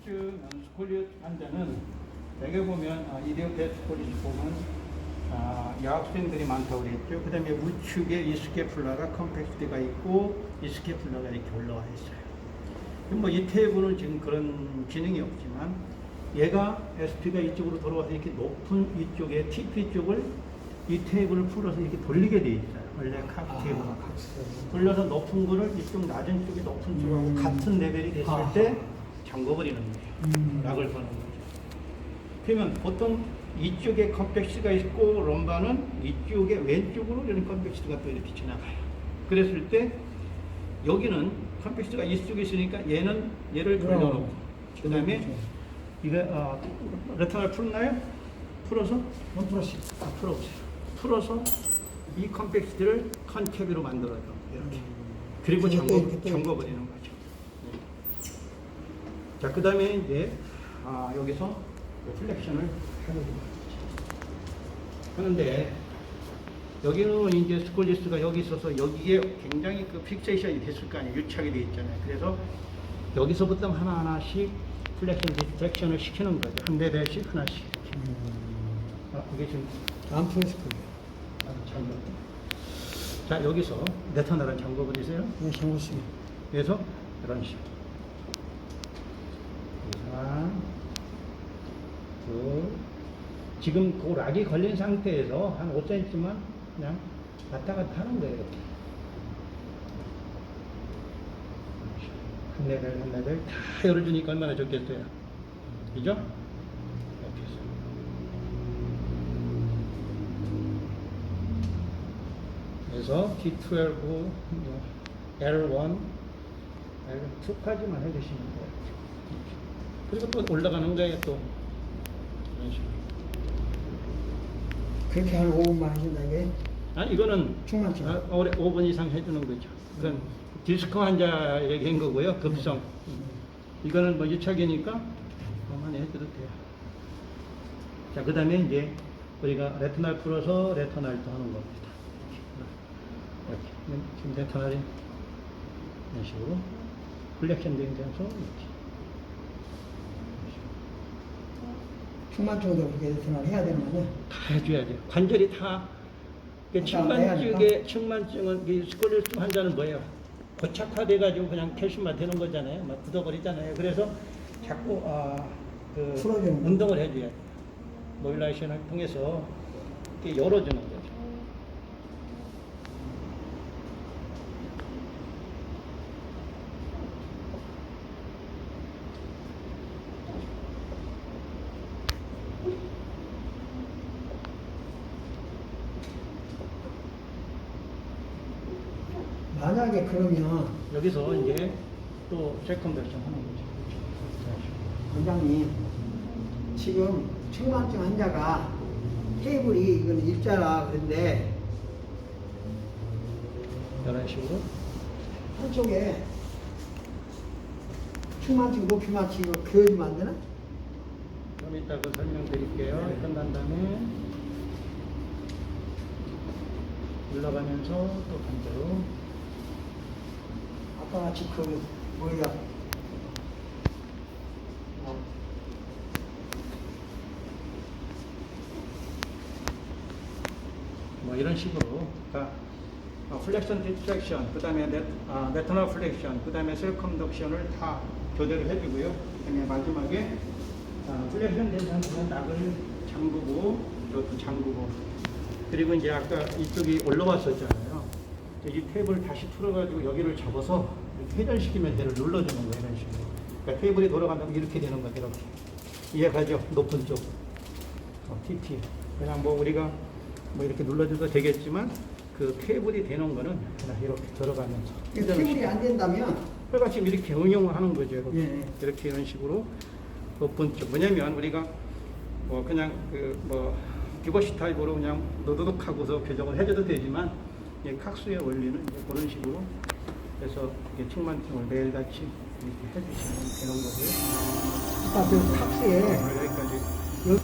스콜리스 환자는 대개 보면 이디오패스 스콜리스 보면 여학생들이 많다고 그랬죠. 그 다음에 우측에 이스케플라가 컴팩스티가 있고 이스케플라가 이렇게 올라와 있어요. 뭐 이 테이블은 지금 그런 기능이 없지만 얘가 SP가 이쪽으로 돌아와서 이렇게 높은 이쪽에 TP 쪽을 이 테이블을 풀어서 이렇게 돌리게 돼 있어요. 원래 각 테이블은. 돌려서 높은 거를 이쪽 낮은 쪽에 높은 쪽하고 같은 레벨이 됐을 때 잠궈버리는 거예요. 약을 거는 거죠. 그러면 보통 이쪽에 컴팩스가 있고 럼바는 이쪽에 왼쪽으로 이런 컴팩스가 또 이렇게 지나가요. 그랬을 때 여기는 컴팩스가 이쪽에 있으니까 얘를 돌려놓고 그 다음에 이거 레터널 풀나요? 풀어서? 풀었어요. 풀어보세요. 풀어서 이 컴팩스를 컨캡으로 만들어요. 이렇게. 그리고 잠궈버리는 거죠. 자, 그 다음에 이제 여기서 플렉션을 하는 거죠. 그런데 여기는 이제 스콜리스가 여기 있어서 여기에 굉장히 그 픽세이션이 됐을 거 아니에요. 유착이 돼 있잖아요. 그래서 여기서부터 하나하나씩 플렉션 디텍션을 시키는 거죠. 한 레벨씩 하나씩. 이게 지금 안 풀었을 거예요. 잠궈. 자, 여기서 레터널은 잠궈버리세요. 네, 잠궜습니다. 그래서 이런 식으로. 하나, 둘. 지금 그 락이 걸린 상태에서 한 5cm만 그냥 왔다 갔다 하는 거예요. 이렇게. 한 레벨 다 열어주니까 얼마나 좋겠어요. 그죠? 이렇게 해서. 그래서 T12, L1, L2까지만 해주시면 돼요. 그리고 또 올라가는 거예요, 또. 이런 식으로. 그렇게 한 5분만 하신다는 게 아니, 이거는 충만증. 오래 5분 이상 해주는 거죠. 이건 디스크 환자 얘기한 거고요, 급성. 이거는 뭐 유착이니까 그만 해줘도 돼요. 자, 그 다음에 이제 우리가 레터날 풀어서 레터날도 하는 겁니다. 이렇게. 지금 레터날이 이런 식으로 플렉션 된 데서 이렇게. 충만증도 그렇게 생각을 해야 되는 거냐? 다 해줘야 돼요. 관절이 다. 측만증은, 스콜리스 환자는 뭐예요? 고착화돼가지고 그냥 결심만 되는 거잖아요. 막 굳어버리잖아요. 그래서 자꾸, 풀어주는 운동을 해줘야 돼요. 모빌라이션을 통해서 이렇게 열어주는 거죠. 만약에 그러면 여기서 이제 또 세컨더션 하는 거죠. 원장님 지금 측만증 환자가 테이블이 이건 일자라 그런데 이런 식으로. 한쪽에 측만증 높이 맞추고 그어주면 안 되나? 좀 이따 그 설명드릴게요. 끝난 다음에 올라가면서 또 반대로. 아까 같이 그 뭐야 뭐 이런 식으로. 그러니까 플렉션 디트랙션, 그 다음에 레터널 플렉션, 그 다음에 셀컴덕션을 다 교대를 해주고요. 그 다음에 마지막에 플렉션 된 상태는 낙을 잠그고 이것도 잠그고, 그리고 이제 아까 이쪽이 올라왔었잖아요. 이 탭을 다시 풀어가지고 여기를 잡아서 이렇게 회전시키면 얘를 눌러주는 거예요. 이런 식으로. 그러니까 테이블이 돌아간다면 이렇게 되는 거죠. 이렇게. 이해가죠? 높은 쪽. TP. 그냥 뭐 우리가 뭐 이렇게 눌러줘도 되겠지만 그 테이블이 되는 거는 그냥 이렇게 들어가면서. 테이블이 안 된다면 그러니까 지금 이렇게 응용을 하는 거죠. 이렇게, 예. 이렇게 이런 식으로 높은 쪽. 뭐냐면 우리가 뭐 그냥 기버시 타입으로 그냥 노도독하고서 교정을 해줘도 되지만 칵스의 원리는 이제 그런 식으로 해서 측만증을 매일같이 이렇게 해주시면 되는 거고요. 아까 그 탁스에 여기까지